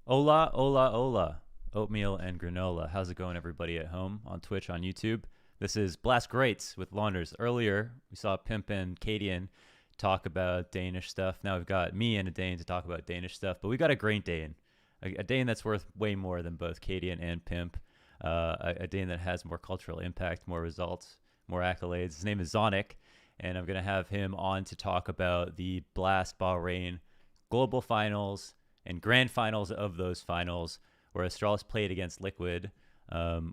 Hola, hola, hola. Oatmeal and granola. How's it going, everybody at home on Twitch, on YouTube? This is Blast Greats with Launders. Earlier, we saw Pimp and Cadian talk about Danish stuff. Now we've got me and a Dane to talk about Danish stuff, but we got a great Dane. A Dane that's worth way more than both Cadian and Pimp. A Dane that has more cultural impact, more results, more accolades. His name is Zonic, and I'm going to have him on to talk about the Blast Bahrain global finals and grand finals of those finals where Astralis played against Liquid.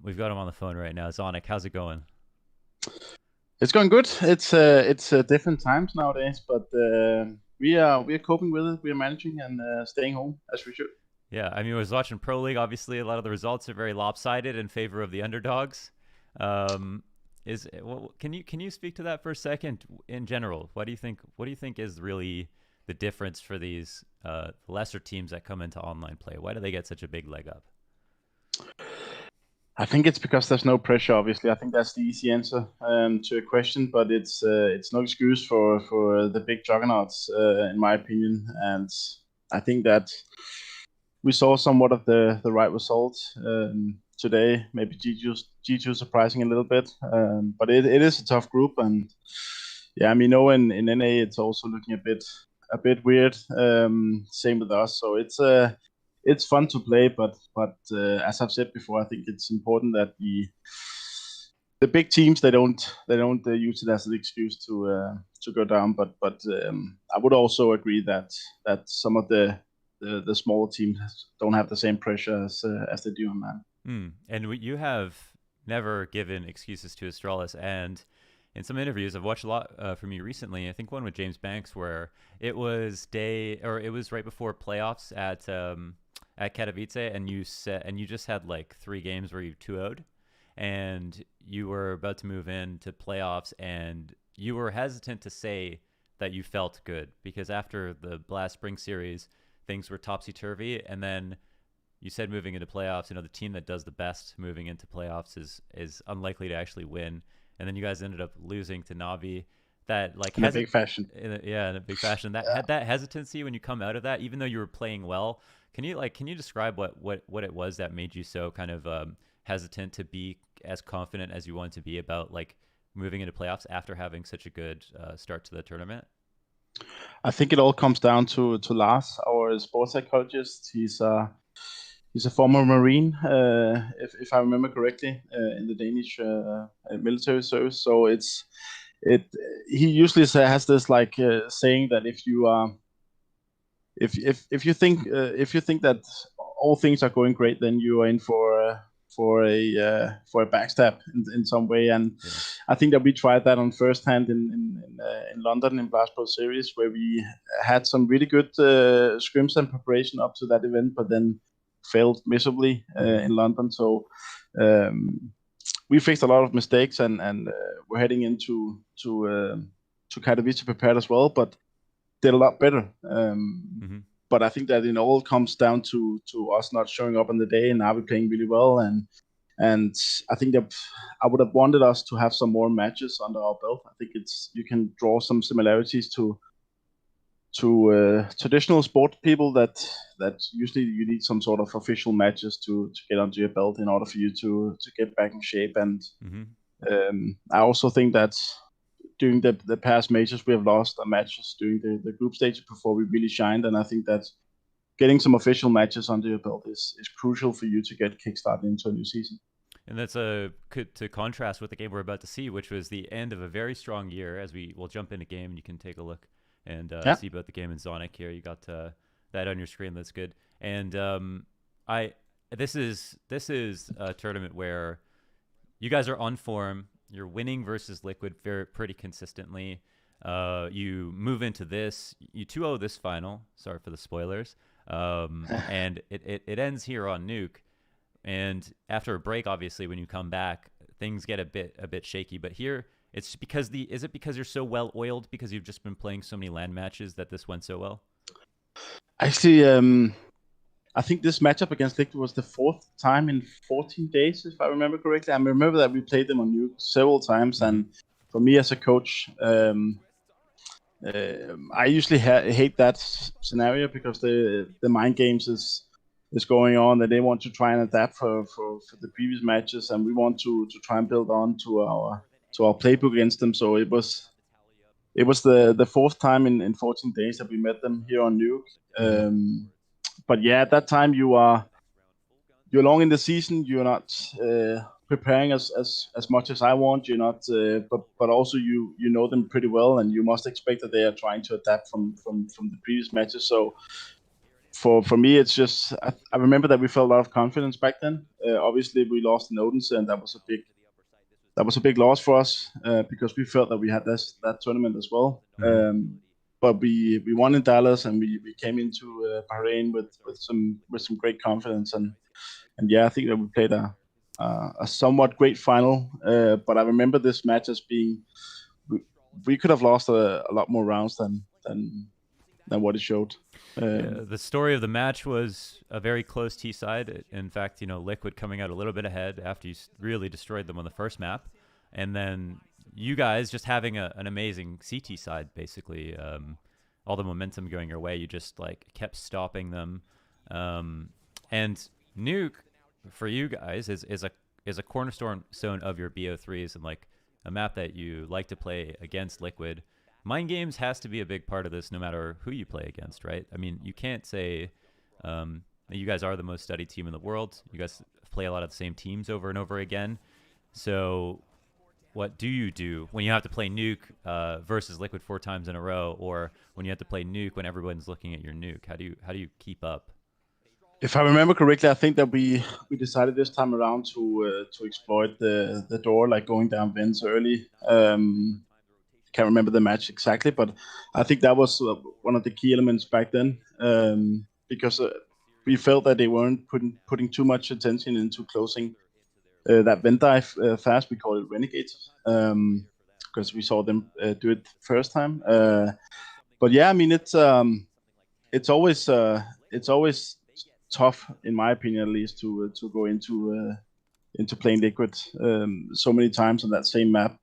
We've got him on the phone right now. Zonic, how's it going? It's going good. It's different times nowadays, but we are coping with it. We are managing and staying home as we should. Yeah, I mean, I was watching Pro League. Obviously, a lot of the results are very lopsided in favor of the underdogs. Um, can you speak to that for a second? In general, what do you think is really the difference for these lesser teams that come into online play? Why do they get such a big leg up? I think it's because there's no pressure. Obviously, I think that's the easy answer to a question, but it's no excuse for the big juggernauts, in my opinion. And I think that we saw somewhat of the right result today. Maybe G2 surprising a little bit, but it is a tough group, and yeah, I mean, in NA it's also looking a bit weird. Same with us, so it's fun to play, but as I've said before, I think it's important that the big teams they don't use it as an excuse to go down. But I would also agree that some of the smaller teams don't have the same pressure as they do on man. And you have never given excuses to Astralis, and in some interviews I've watched a lot from you recently. I think one with James Banks where it was right before playoffs at Katowice, and you just had like 3 games where you 2-0'd, and you were about to move into playoffs, and you were hesitant to say that you felt good because after the Blast Spring Series, things were topsy turvy, and then you said moving into playoffs, the team that does the best moving into playoffs is unlikely to actually win, and then you guys ended up losing to Navi. That like In a big fashion. yeah, in a big fashion. That Yeah. had that hesitancy when you come out of that, even though you were playing well. Can you describe what it was that made you so kind of hesitant to be as confident as you wanted to be about like moving into playoffs after having such a good start to the tournament? I think it all comes down to Lars, our sports psychologist. He's a former Marine, if I remember correctly, in the Danish military service. So it he usually has this like saying that if you think that all things are going great, then you are in for a backstab in some way. And Yeah. I think that we tried that on first hand in London in Blast Pro Series, where we had some really good scrims and preparation up to that event, but then failed miserably Mm-hmm. in London. So um, we fixed a lot of mistakes, and we're heading to Katowice prepared as well, but did a lot better. Mm-hmm. But I think that it all comes down to us not showing up on the day, and now we're playing really well. And I think that I would have wanted us to have some more matches under our belt. I think it's you can draw some similarities to traditional sport people that usually you need some sort of official matches to get under your belt in order for you to get back in shape. And Mm-hmm. I also think that during the past majors we have lost our matches during the group stages before we really shined, and I think that getting some official matches under your belt is crucial for you to get kickstarted into a new season. And that's a to contrast with the game we're about to see, which was the end of a very strong year. As we will jump into game, and you can take a look and Yeah, see about the game in Zonic here. You got that on your screen. That's good. And I this is a tournament where you guys are on form. You're winning versus Liquid pretty consistently. You move into this. You 2-0 this final. Sorry for the spoilers. And it ends here on Nuke. And after a break, obviously, when you come back, things get a bit shaky. But here, it's because the is it because you're so well oiled because you've just been playing so many land matches that this went so well? actually, I think this matchup against Liquid was the fourth time in 14 days, if I remember correctly. I remember that we played them on Nuke several times, Mm-hmm. and for me as a coach, I usually hate that scenario because the mind games is going on, that they want to try and adapt for the previous matches, and we want to try and build on to our playbook against them. So it was the fourth time in 14 days that we met them here on Nuke. But yeah, at that time you're long in the season. You're not preparing as much as I want. You're not, but also you know them pretty well, and you must expect that they are trying to adapt from the previous matches. So for me, it's just I remember that we felt a lot of confidence back then. Obviously, we lost in Odense, and that was a big loss for us because we felt that we had that tournament as well. But we won in Dallas, and we came into Bahrain with some great confidence, and yeah, I think that we played a somewhat great final. But I remember this match as being we could have lost a lot more rounds than what it showed. The story of the match was a very close T side. In fact, Liquid coming out a little bit ahead after you really destroyed them on the first map, and then you guys just having an amazing CT side. Basically, all the momentum going your way, you just kept stopping them. And Nuke for you guys is a cornerstone of your BO3s, and a map that you like to play against Liquid. Mind games has to be a big part of this, no matter who you play against, right? I mean, you can't say you guys are the most studied team in the world. You guys play a lot of the same teams over and over again. So what do you do when you have to play Nuke versus Liquid 4 times in a row, or when you have to play Nuke when everyone's looking at your Nuke? How do you keep up? If I remember correctly, I think that we decided this time around to exploit the door, going down vents early. Can't remember the match exactly, but I think that was one of the key elements back then, because we felt that they weren't putting too much attention into closing that vent dive fast. We call it Renegade, because we saw them do it first time. But yeah, I mean it's always tough, in my opinion at least, to go into playing Liquid so many times on that same map.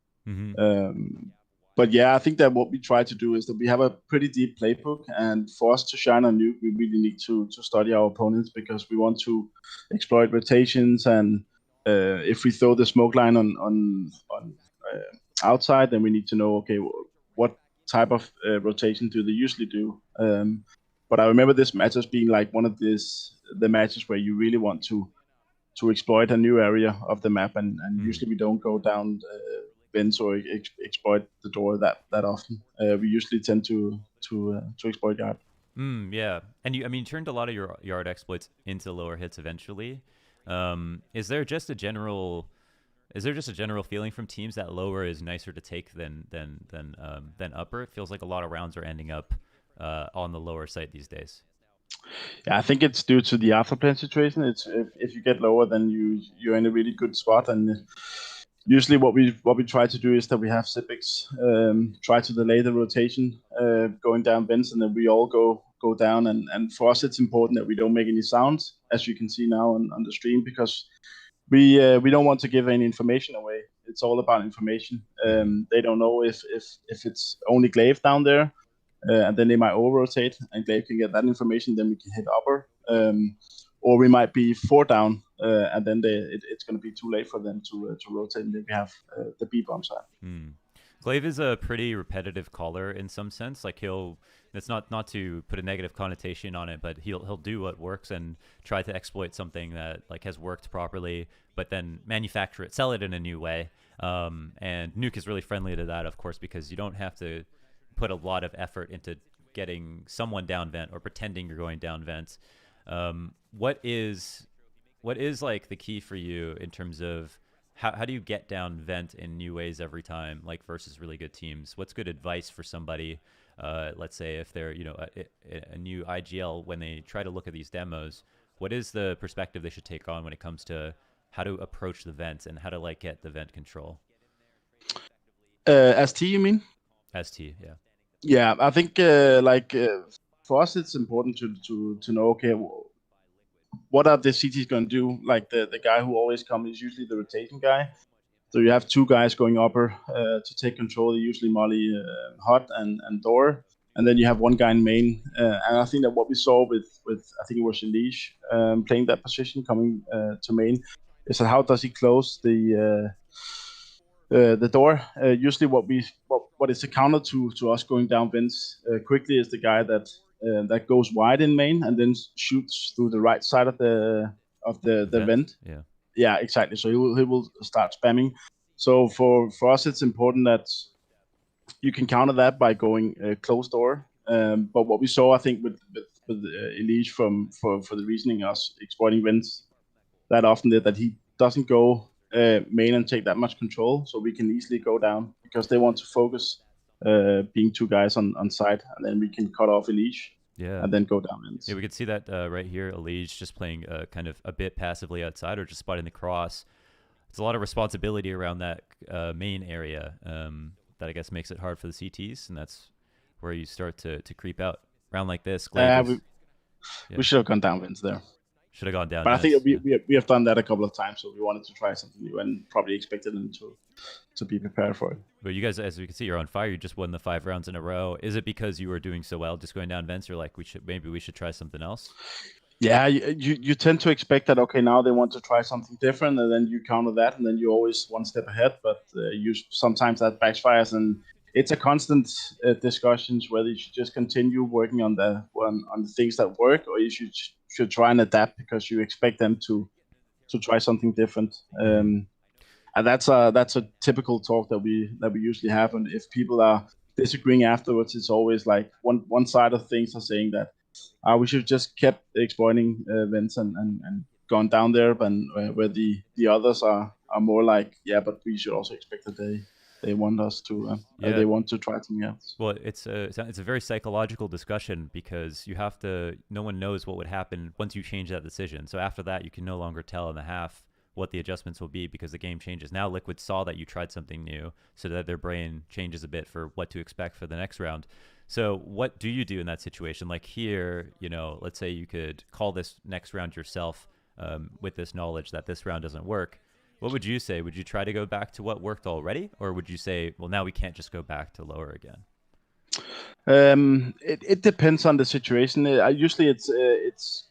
But yeah, I think that what we try to do is that we have a pretty deep playbook, and for us to shine on Nuke, we really need to study our opponents, because we want to exploit rotations, and if we throw the smoke line on outside, then we need to know, okay, what type of rotation do they usually do. But I remember this match as being one of the matches where you really want to exploit a new area of the map, and usually we don't go down vents or exploit the door that often. We usually tend to exploit yard. Yeah, and you turned a lot of your yard exploits into lower hits eventually. Is there just a general feeling from teams that lower is nicer to take than upper? It feels like a lot of rounds are ending up on the lower site these days. Yeah, I think it's due to the afterplay situation. It's if you get lower, then you're in a really good spot, and usually what we try to do is that we have Xypx try to delay the rotation going down vents, and then we all go down. And for us, it's important that we don't make any sounds, as you can see now on the stream, because we don't want to give any information away. It's all about information. They don't know if it's only Gla1ve down there, and then they might over-rotate, and Gla1ve can get that information, then we can hit upper. Or we might be 4 down, and then it's going to be too late for them to rotate, and then we have the B-bomb side. Gla1ve is a pretty repetitive caller in some sense. It's not to put a negative connotation on it, but he'll do what works and try to exploit something that has worked properly, but then manufacture it, sell it in a new way. And Nuke is really friendly to that, of course, because you don't have to put a lot of effort into getting someone down vent or pretending you're going down vent. What is the key for you in terms of how do you get down vent in new ways every time, versus really good teams? What's good advice for somebody, let's say if they're a new IGL, when they try to look at these demos? What is the perspective they should take on when it comes to how to approach the vents and how to get the vent control? ST, you mean? ST, yeah. Yeah, I think for us it's important to know, okay, what are the CTs going to do? The guy who always comes is usually the rotation guy. So you have 2 guys going upper to take control. They usually molly hot and door. and then you have one guy in main. And I think that what we saw with I think it was Elige playing that position, coming to main, is that how does he close the door? Usually, what is the counter to us going down vents quickly is the guy that goes wide in main and then shoots through the right side of the vent. Yeah, exactly. So he will start spamming. So for us, it's important that you can counter that by going closed door. But what we saw, I think, with Elige for the reasoning us exploiting vents that often that he doesn't go main and take that much control, so we can easily go down because they want to focus being two guys on side, and then we can cut off Elige. Yeah. And then go down ends. Yeah, we could see that right here. Elige just playing kind of a bit passively outside or just spotting the cross. There's a lot of responsibility around that main area that I guess makes it hard for the CTs, and that's where you start to creep out. Round like this, we should have gone down vents there. Should have gone down. But I think we have done that a couple of times, so we wanted to try something new and probably expected them to be prepared for it. But you guys, as we can see, you're on fire. You just won the 5 rounds in a row. Is it because you were doing so well, just going down vents, or like maybe we should try something else? Yeah, you tend to expect that, okay, now they want to try something different, and then you counter that, and then you're always one step ahead. But sometimes that backfires, and it's a constant discussions whether you should just continue working on the things that work, or you should try and adapt because you expect them to try something different. And that's a typical talk that we usually have. And if people are disagreeing afterwards, it's always like one side of things are saying that we should just kept exploiting vents and gone down there, but where the others are more like, yeah, but we should also expect that they want us to they want to try something else. Well, it's a very psychological discussion because no one knows what would happen once you change that decision. So after that, you can no longer tell in the half what the adjustments will be because the game changes. Now Liquid saw that you tried something new, so that their brain changes a bit for what to expect for the next round. So what do you do in that situation? Like here, let's say you could call this next round yourself with this knowledge that this round doesn't work. What would you say? Would you try to go back to what worked already? Or would you say, well, now we can't just go back to lower again? It depends on the situation. Usually it's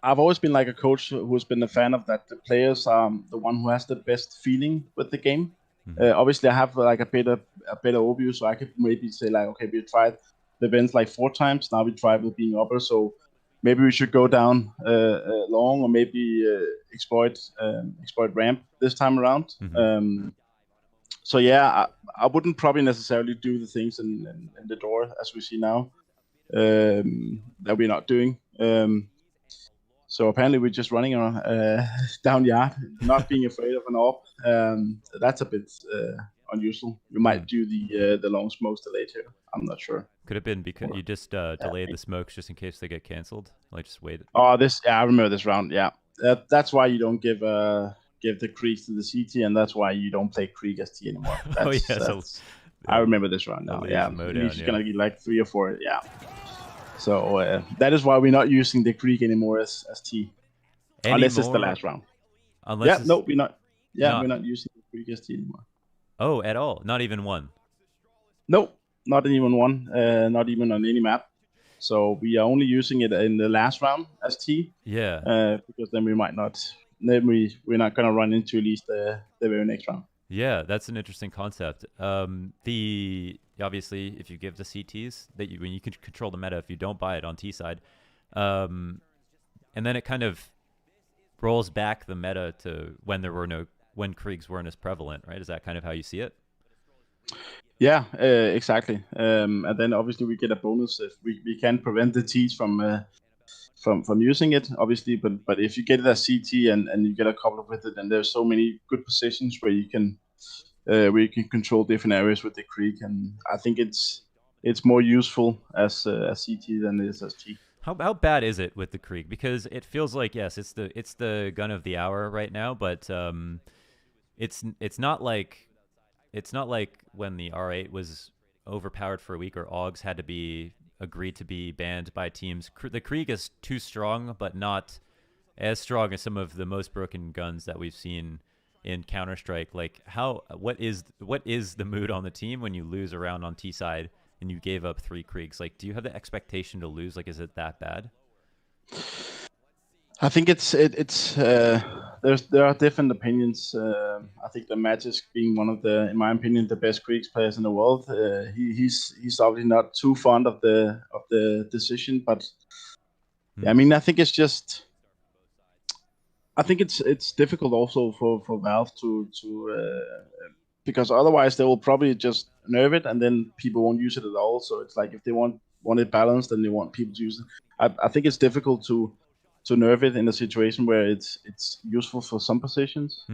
I've always been like a coach who's been a fan of that the players are the one who has the best feeling with the game. Obviously, I have like a better overview, so I could maybe say like, okay, we tried the events like 4 times. Now we try with being upper, so maybe we should go down long, or maybe exploit ramp this time around. So yeah, I wouldn't probably necessarily do the things in the door as we see now that we're not doing. So apparently we're just running around down yard, not being afraid of an AWP. That's a bit unusual. We might do the long smokes delayed here. I'm not sure. Could have been because you just delayed the smokes just in case they get canceled. Like just waited. Oh, I remember this round. Yeah, that's why you don't give the Krieg to the CT, and that's why you don't play Krieg ST anymore. I remember this round now. Yeah, he's gonna get like 3 or 4. Yeah. So that is why we're not using the Krieg anymore as T, unless it's the last round. We're not. Yeah, we're not using the Krieg as T anymore. Oh, at all? Not even one? No, not even one. Not even on any map. So we are only using it in the last round as T. Yeah. Because then we might not. Then we're not gonna run into at least the very next round. Yeah, that's an interesting concept. Obviously, if you give the CTs when you can control the meta, if you don't buy it on T side, and then it kind of rolls back the meta to when Kriegs weren't as prevalent, right? Is that kind of how you see it? Yeah, exactly. And then obviously we get a bonus if we can prevent the Ts from using it, obviously. But if you get it as CT and you get a couple with it, and there's so many good positions where you can control different areas with the Krieg, and I think it's more useful as CT than it is as T. How bad is it with the Krieg? Because it feels like, yes, it's the gun of the hour right now, but it's not like when the R8 was overpowered for a week, or AUGs had to be agreed to be banned by teams. The Krieg is too strong, but not as strong as some of the most broken guns that we've seen in Counter-Strike. Like what is the mood on the team when you lose a round on T side and you gave up 3 Kriegs, like, do you have the expectation to lose? Like, is it that bad? I think there are different opinions. I think the Magisk being one of the, in my opinion, the best Greeks players in the world. He's obviously not too fond of the decision, but yeah, I mean, I think it's difficult also for Valve to because otherwise they will probably just nerf it and then people won't use it at all. So it's like if they want it balanced, then they want people to use it. I think it's difficult to nerf it in a situation where it's useful for some positions,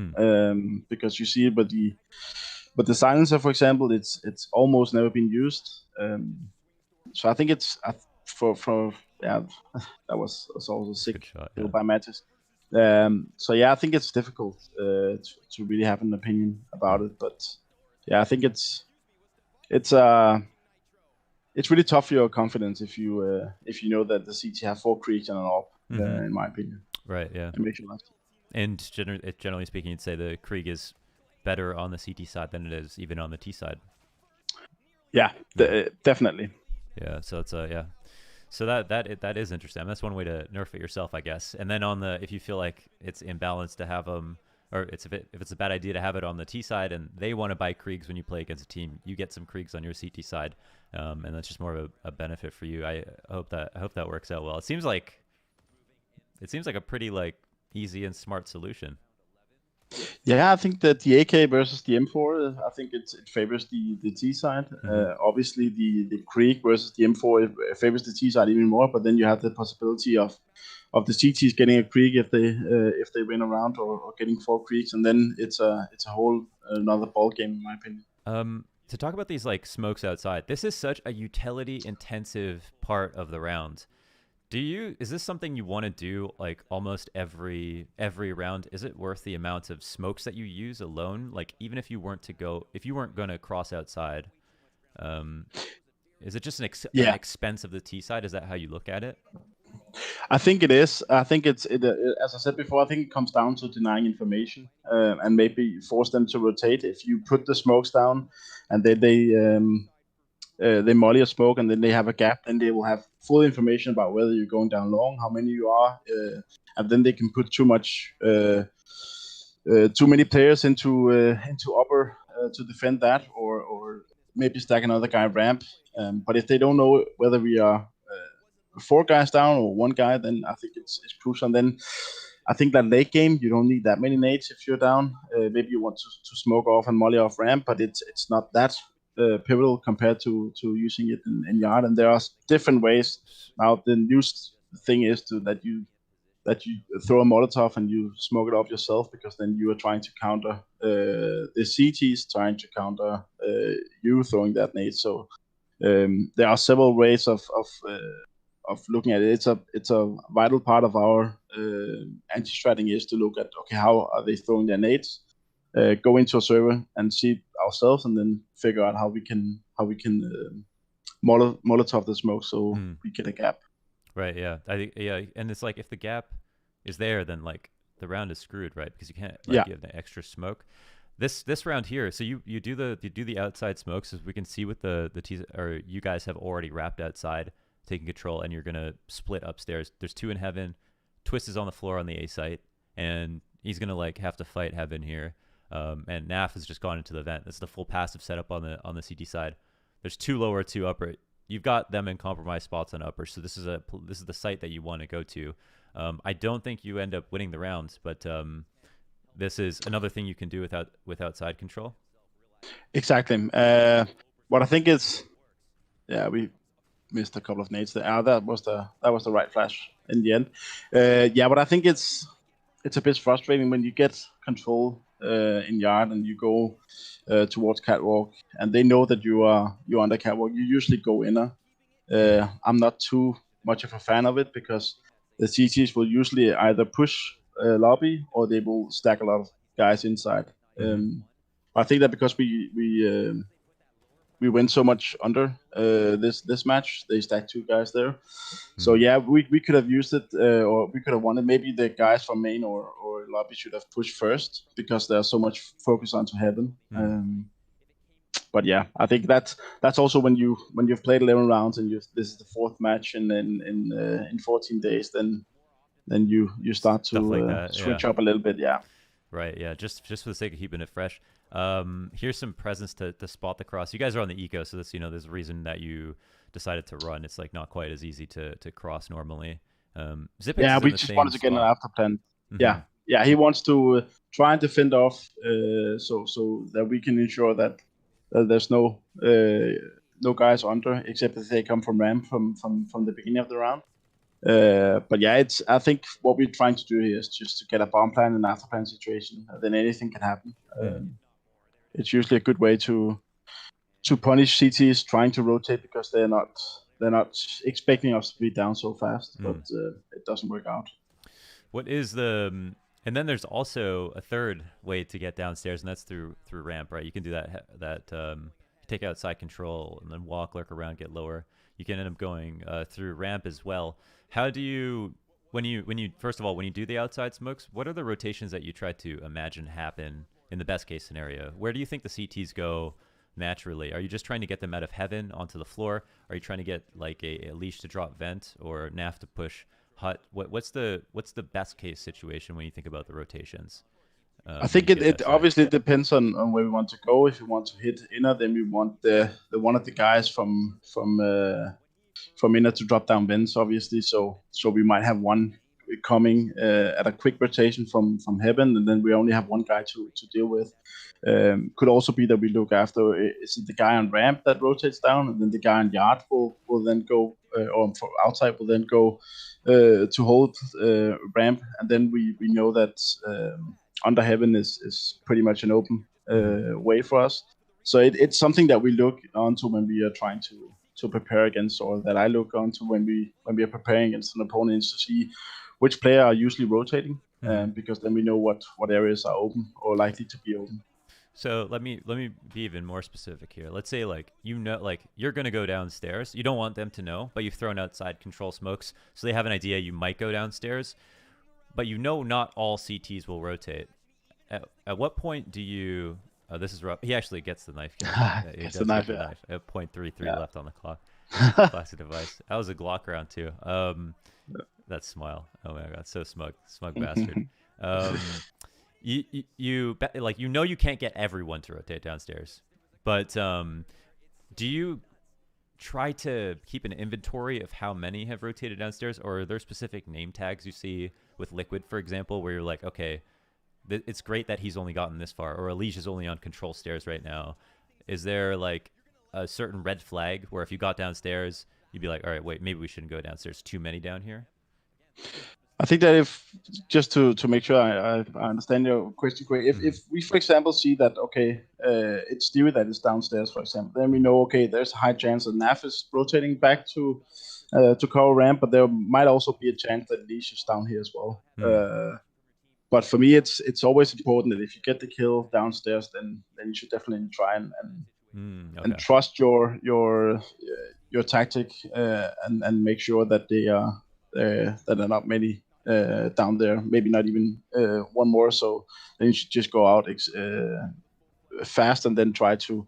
because you see it, but the silencer, for example, it's almost never been used. So I think it's for yeah, that was also sick Shot, by Magisk. So yeah, I think it's difficult to really have an opinion about it, but yeah, I think it's really tough for your confidence if you know that the CT have 4 creeks and an AWP, in my opinion. Right. Yeah. And generally speaking, you'd say the Krieg is better on the CT side than it is even on the T side. Yeah, definitely. Yeah. So it's yeah. So that is interesting. I mean, that's one way to nerf it yourself, I guess. And then on the, if you feel like it's imbalanced to have them, or if it's a bad idea to have it on the T side, and they want to buy Kriegs when you play against a team, you get some Kriegs on your CT side, and that's just more of a benefit for you. I hope that works out well. It seems like a pretty like easy and smart solution. Yeah, I think that the AK versus the M4, I think it favors the T side. Obviously, the Krieg versus the M4 it favors the T side even more. But then you have the possibility of the CTs getting a Krieg if they win a round, or getting 4 Kriegs, and then it's a whole another ball game, in my opinion. To talk about these like smokes outside, this is such a utility intensive part of the round. Is this something you want to do like almost every round? Is it worth the amount of smokes that you use alone? Like even if you weren't going to cross outside, is it just an expense of the T side? Is that how you look at it? I think it is. I think it's as I said before. I think it comes down to denying information, and maybe force them to rotate. If you put the smokes down, and then they molly a smoke, and then they have a gap, then they will have full information about whether you're going down long, how many you are, and then they can put too many players into upper to defend that, or maybe stack another guy ramp. But if they don't know whether we are 4 guys down or 1 guy, then I think it's crucial. And then I think that late game you don't need that many nades if you're down. Maybe you want to smoke off and molly off ramp, but it's not that pivotal compared to using it in yard. And there are different ways. Now the new thing is that you throw a Molotov and you smoke it off yourself, because then you are trying to counter the CTs trying to counter you throwing that nade. So there are several ways of looking at it. It's a vital part of our anti-stratting is to look at, okay, how are they throwing their nades? Go into a server and see ourselves, and then figure out how we can Molotov the smoke so we get a gap. Right. Yeah. I think and it's like if the gap is there, then like the round is screwed, right? Because you can't you have the extra smoke. This round here, so you do the outside smokes, as we can see with the T, or you guys have already wrapped outside, taking control, and you're gonna split upstairs. There's 2 in heaven. Twist is on the floor on the A site, and he's gonna like have to fight heaven here. And NAF has just gone into the vent. This is the full passive setup on the CT side. There's 2 lower, 2 upper. You've got them in compromised spots on upper, so this is the site that you want to go to. I don't think you end up winning the rounds, but this is another thing you can do without side control. Exactly. What I think is, we missed a couple of nades there. That was the right flash in the end. But I think it's a bit frustrating when you get control in yard and you go towards catwalk, and they know that you're on the catwalk. You usually go inner. I'm not too much of a fan of it, because the CTs will usually either push lobby, or they will stack a lot of guys inside. I think that because we went so much under this match, they stacked 2 guys there. So we could have used it, or we could have won it. Maybe the guys from main or lobby should have pushed first, because there's so much focus onto heaven. But yeah, I think that's also when you've played 11 rounds and this is the fourth match in 14 days, then you start Stuff like to that. Yeah. switch up a little bit. Yeah. Right. Yeah. Just for the sake of keeping it fresh. Here's some presents to spot the cross. You guys are on the eco, so this there's a reason that you decided to run. It's like not quite as easy to cross normally. Xypx Yeah, is in we the just same wanted to get an spot. after plan. Mm-hmm. Yeah, he wants to try and defend off, so that we can ensure that there's no guys under, except that they come from ramp from the beginning of the round. But yeah, I think what we're trying to do here is just to get a bomb plan and after plan situation. Then anything can happen. It's usually a good way to punish CTs trying to rotate because they're not expecting us to be down so fast, but it doesn't work out. What is the and then there's also a third way to get downstairs, and that's through ramp, right? You can do that take out side control and then walk, lurk around, get lower. You can end up going through ramp as well. How do you when you first of all when you do the outside smokes, what are the rotations that you try to imagine happen in the best case scenario? Where do you think the CTs go naturally? Are you just trying to get them out of heaven onto the floor? Are you trying to get like a leash to drop vent or NAF to push hut? What's the best case situation when you think about the rotations? I think it obviously depends on where we want to go. If we want to hit inner, then we want the one of the guys from inner to drop down vents, obviously. So we might have one coming at a quick rotation from heaven, and then we only have one guy to deal with. Could also be that we look after is it the guy on ramp that rotates down, and then the guy on yard will then go or for outside will then go to hold ramp, and then we know that under heaven is pretty much an open way for us. So it's something that we look onto when we are trying to prepare against, or that I look onto when we are preparing against an opponent, to see which player are usually rotating, because then we know what areas are open or likely to be open. So let me be even more specific here. Let's say like you're gonna go downstairs. You don't want them to know, but you've thrown outside control smokes, so they have an idea you might go downstairs. But not all CTs will rotate. At what point do you? Oh, this is rough. He actually gets the knife. He Gets does the knife, get the yeah. knife. At 0.33 left on the clock. Classic device. That was a Glock round too. That smile. Oh my god, so smug bastard. You you can't get everyone to rotate downstairs, but do you try to keep an inventory of how many have rotated downstairs, or are there specific name tags you see with Liquid, for example, where you're like, okay, it's great that he's only gotten this far, or Elish is only on control stairs right now? Is there like a certain red flag where if you got downstairs, you'd be like, all right, wait, maybe we shouldn't go downstairs, too many down here? I think that if just to make sure I understand your question correctly, if we for example see that okay, it's Stewie that is downstairs, for example, then we know okay, there's a high chance that NAF is rotating back to cover ramp, but there might also be a chance that Elish is down here as well. But for me, it's always important that if you get the kill downstairs, then you should definitely try and trust your tactic and make sure that that are not many down there. Maybe not even one more. So then you should just go out fast and then try to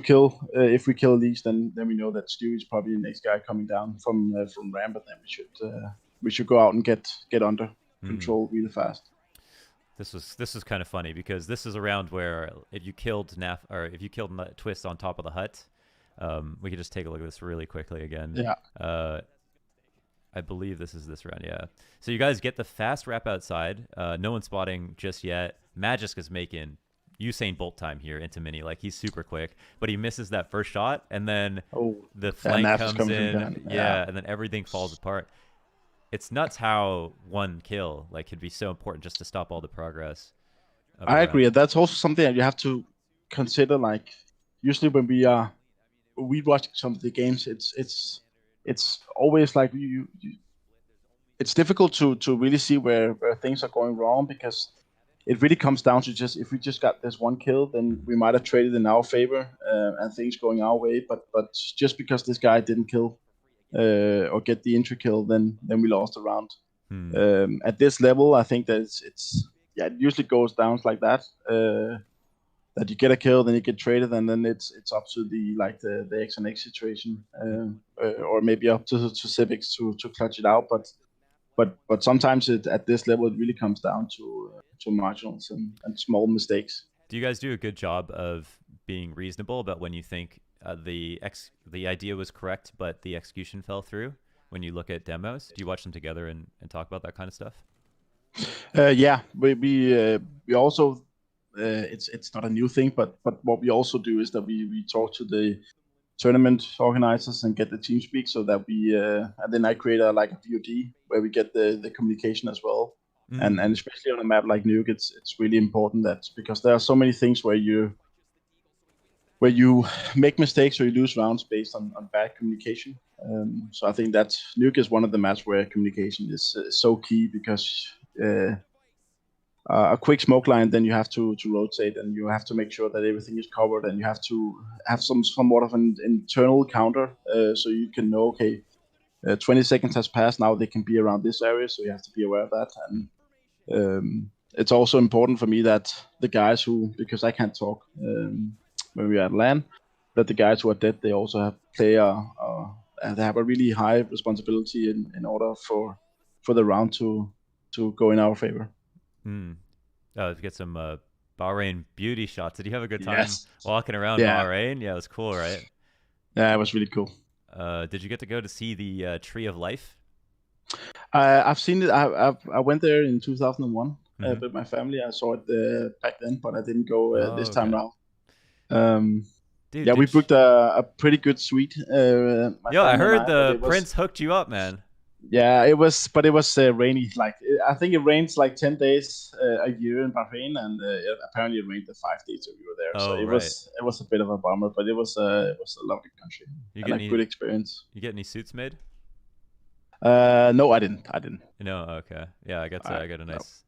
kill. If we kill these, then we know that Stu is probably the next guy coming down from ramp, and then we should go out and get under control really fast. This was kind of funny because this is a round where if you killed Twist on top of the hut, we could just take a look at this really quickly again. Yeah. I believe this is this round, yeah. So you guys get the fast wrap outside. No one's spotting just yet. Magisk is making Usain Bolt time here into mini. Like, he's super quick, but he misses that first shot, and then the flank comes in. Yeah, and then everything falls apart. It's nuts how one kill could be so important just to stop all the progress. I agree. That's also something that you have to consider. Like, usually when we watch some of the games, it's always like it's difficult to really see where things are going wrong, because it really comes down to just if we just got this one kill, then we might have traded in our favor and things going our way. But just because this guy didn't kill or get the entry kill, then we lost the round. At this level, I think that it usually goes down like that. that you get a kill, then you get traded, and then it's up to the X and X situation, or maybe up to Xypx to clutch it out. But sometimes at this level, it really comes down to marginals and small mistakes. Do you guys do a good job of being reasonable about when you think the idea was correct, but the execution fell through? When you look at demos, do you watch them together and talk about that kind of stuff? Yeah, we also it's not a new thing, but what we also do is that we talk to the tournament organizers and get the team speak, so that we and then I create a VOD where we get the communication as well. And especially on a map like Nuke, it's really important that, because there are so many things where you make mistakes or you lose rounds based on bad communication. So I think that Nuke is one of the maps where communication is so key, because a quick smoke line, then you have to rotate, and you have to make sure that everything is covered, and you have to have somewhat of an internal counter, so you can know, okay, 20 seconds has passed, now they can be around this area, so you have to be aware of that. And it's also important for me that the guys who, because I can't talk when we are at LAN, that the guys who are dead, they also have they have a really high responsibility in order for the round to go in our favor. Get some Bahrain beauty shots. Did you have a good time walking around Bahrain? Yeah, it was cool, right? Yeah, it was really cool. Did you get to go to see the Tree of Life? I've seen it. I went there in 2001 with my family. I saw it back then, but I didn't go this time around. Dude, we booked a pretty good suite. I heard the prince hooked you up, man. Yeah, it was rainy. I think it rains 10 days a year in Bahrain, and apparently it rained the 5 days that we were there. Oh, so it was a bit of a bummer, but it was a lovely country and a good experience. You get any suits made? No, I didn't. No, okay. Yeah, I got a nice,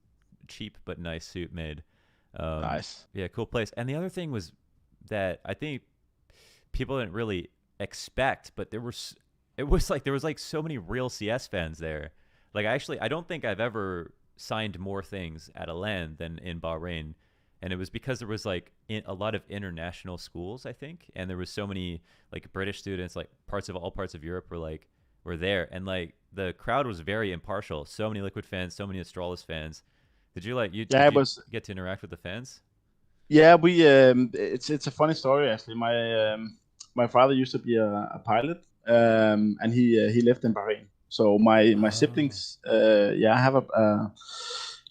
cheap but nice suit made. Nice. Yeah, cool place. And the other thing was that I think people didn't really expect, but there was so many real CS fans there. I don't think I've ever signed more things at a LAN than in Bahrain, and it was because there was a lot of international schools, I think, and there was so many British students, all parts of Europe were there, and the crowd was very impartial. So many Liquid fans, so many Astralis fans. Did you get to interact with the fans? Yeah, we it's a funny story actually. My father used to be a pilot. And he lived in Bahrain. So my siblings, I have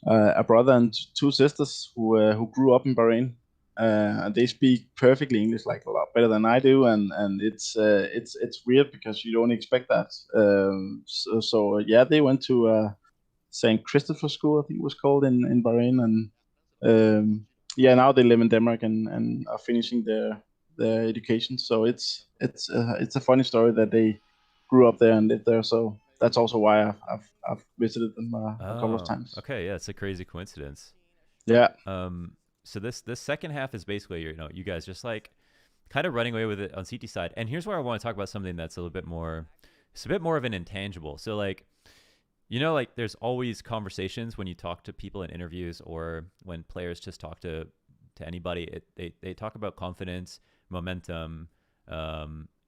a brother and two sisters who grew up in Bahrain. And they speak perfectly English, a lot better than I do, and it's weird because you don't expect that. So they went to St. Christopher School, I think it was called, in Bahrain, and now they live in Denmark and are finishing their education. So it's a funny story that they grew up there and lived there. So that's also why I've visited them a couple of times. Okay, yeah, it's a crazy coincidence. Yeah. So this second half is basically you guys just kind of running away with it on CT side. And here's where I want to talk about something that's a little bit more. It's a bit more of an intangible. So there's always conversations when you talk to people in interviews or when players just talk to anybody. They talk about confidence, momentum,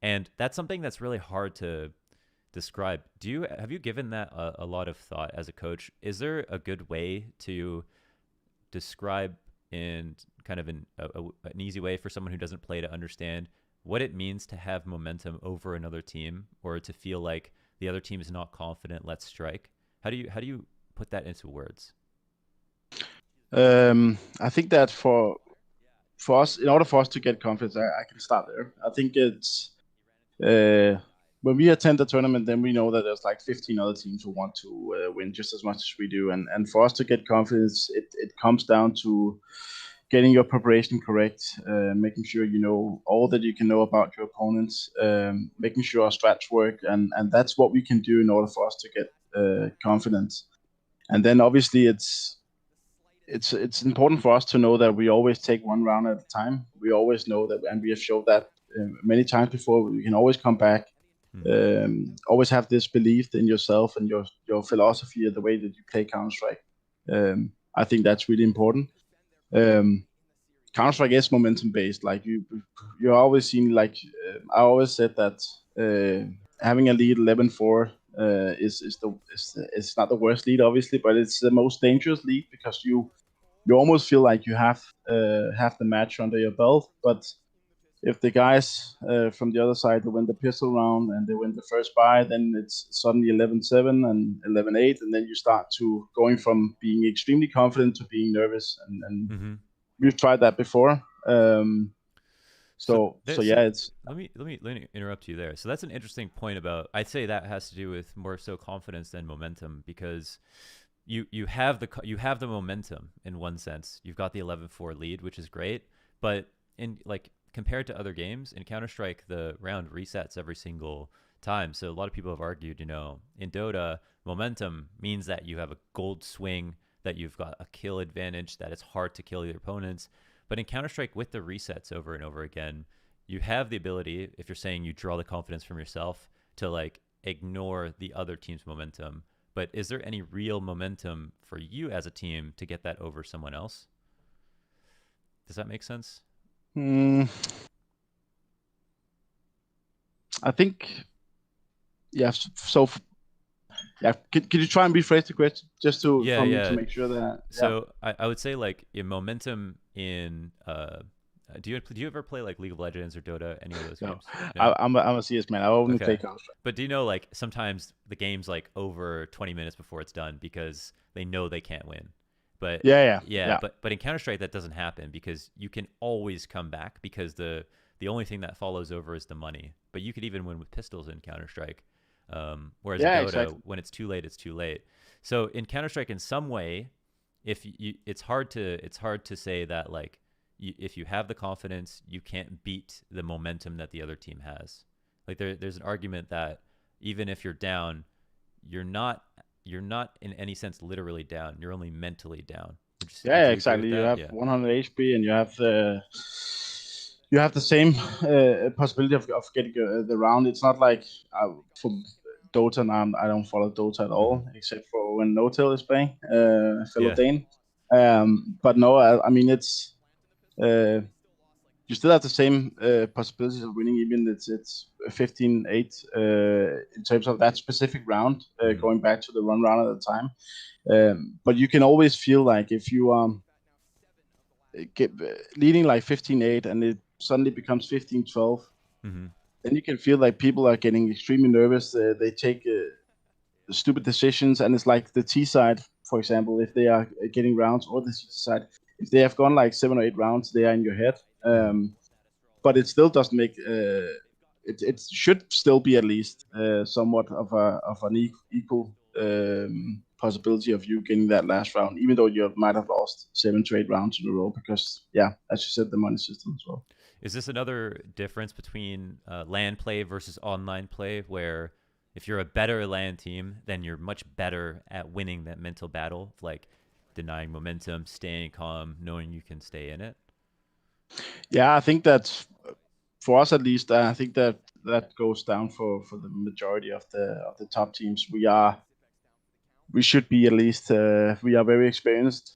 and that's something that's really hard to describe. Have you given that a lot of thought as a coach? Is there a good way to describe in kind of an easy way for someone who doesn't play to understand what it means to have momentum over another team, or to feel like the other team is not confident, let's strike? How do you put that into words? I think that for us, in order for us to get confidence, I can start there. I think it's when we attend the tournament, then we know that there's 15 other teams who want to win just as much as we do. And for us to get confidence, it comes down to getting your preparation correct, making sure you know all that you can know about your opponents, making sure our strats work, and that's what we can do in order for us to get confidence. And then obviously it's important for us to know that we always take one round at a time. We always know that, and we have showed that many times before, we can always come back. Always have this belief in yourself and your philosophy and the way that you play Counter-Strike. I think that's really important. Counter-Strike is momentum-based. Like you always seen, like I always said that having a lead 11-4 is not the worst lead, obviously, but it's the most dangerous lead because you almost feel like you have the match under your belt. But if the guys from the other side win the pistol round and they win the first buy, then it's suddenly 11-7 and 11-8, and then you start to going from being extremely confident to being nervous, and we've tried that before. So yeah, it's. Let me interrupt you there. So that's an interesting point about. I'd say that has to do with more so confidence than momentum, because you have the momentum in one sense. You've got the 11-4 lead, which is great, but in like compared to other games in Counter-Strike, the round resets every single time. So a lot of people have argued, in Dota, momentum means that you have a gold swing, that you've got a kill advantage, that it's hard to kill your opponents. But in Counter-Strike, with the resets over and over again, you have the ability, if you're saying you draw the confidence from yourself, to like ignore the other team's momentum. But is there any real momentum for you as a team to get that over someone else? Does that make sense? I think, yeah. So, yeah. Could you try and rephrase the question just to make sure that? So I would say like in momentum in do you ever play like League of Legends or Dota, any of those games? No? I'm a CS man. I only play Counter-Strike. But do you know, like, sometimes the game's like over 20 minutes before it's done because they know they can't win. But yeah. But in Counter-Strike that doesn't happen, because you can always come back, because the only thing that follows over is the money. But you could even win with pistols in Counter-Strike. Whereas in Dota, exactly, when it's too late, it's too late. So in Counter-Strike, in some way, it's hard to say that, like, if you have the confidence, you can't beat the momentum that the other team has. Like there's an argument that even if you're down, you're not in any sense literally down. You're only mentally down. Exactly. You have 100 HP and you have the same possibility of getting the round. It's not like from Dota now. I don't follow Dota at all, except for when No-Tail is playing, fellow Dane. But no, I mean it's. You still have the same possibilities of winning, even it's 15-8 in terms of that specific round, going back to the run round at the time. But you can always feel like if you are leading like 15-8 and it suddenly becomes 15-12, then you can feel like people are getting extremely nervous. They take stupid decisions, and it's like the T side, for example, if they are getting rounds, or the C side, if they have gone like 7 or 8 rounds, they are in your head. But it still doesn't make it should still be at least somewhat of an equal possibility of you getting that last round, even though you might have lost 7 to 8 rounds in a row, because as you said, the money system as well. Is this another difference between LAN play versus online play, where if you're a better LAN team, then you're much better at winning that mental battle, like denying momentum, staying calm, knowing you can stay in it? Yeah, I think that for us at least, I think that goes down for the majority of the top teams. We should be at least. We are very experienced.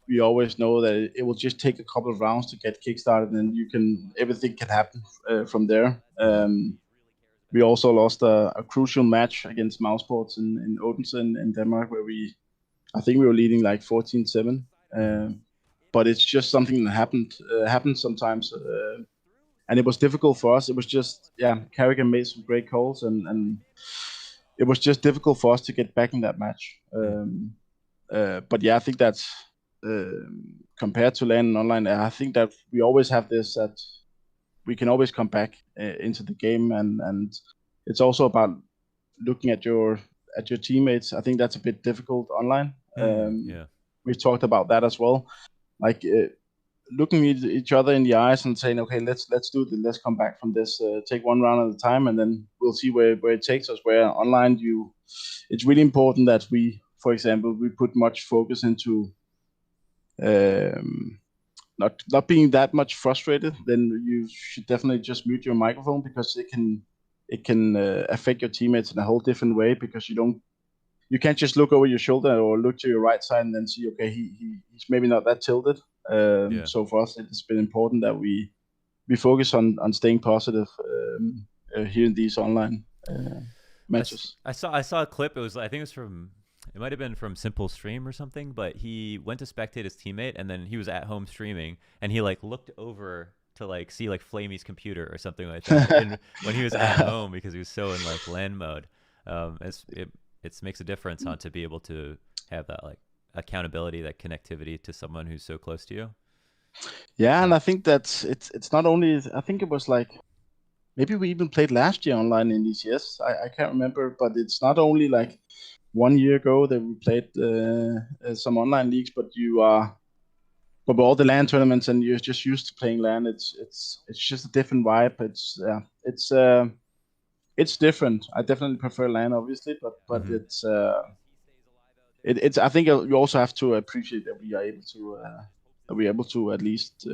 We always know that it will just take a couple of rounds to get kickstarted, and everything can happen from there. We also lost a crucial match against Mousesports in Odense in Denmark, where I think we were leading like 14-7. But it's just something that happens sometimes, and it was difficult for us. It was just Carrigan made some great calls, and it was just difficult for us to get back in that match. But I think that's compared to LAN and online, I think that we always have this, that we can always come back into the game, and it's also about looking at your teammates. I think that's a bit difficult online. We've talked about that as well. Like looking at each other in the eyes and saying, okay, let's do this. Let's come back from this. Take one round at a time, and then we'll see where it takes us. Where online, it's really important that we, for example, we put much focus into not being that much frustrated. Then you should definitely just mute your microphone, because it can affect your teammates in a whole different way, because you can't just look over your shoulder or look to your right side and then see, okay, he's maybe not that tilted. So for us, it's been important that we focus on staying positive here in these online matches. I saw a clip. I think it might have been from Simple Stream or something, but he went to spectate his teammate, and then he was at home streaming, and he like looked over to like see like Flamey's computer or something like that when he was at home because he was so in like LAN mode. It makes a difference to be able to have that like accountability, that connectivity to someone who's so close to you. Yeah, and I think that it's not only. I think it was like maybe we even played last year online in ECS. I can't remember, but it's not only like 1 year ago that we played some online leagues, but but all the LAN tournaments and you're just used to playing LAN. It's just a different vibe. It's different. I definitely prefer LAN, obviously, but it's. I think you also have to appreciate that we are able to at least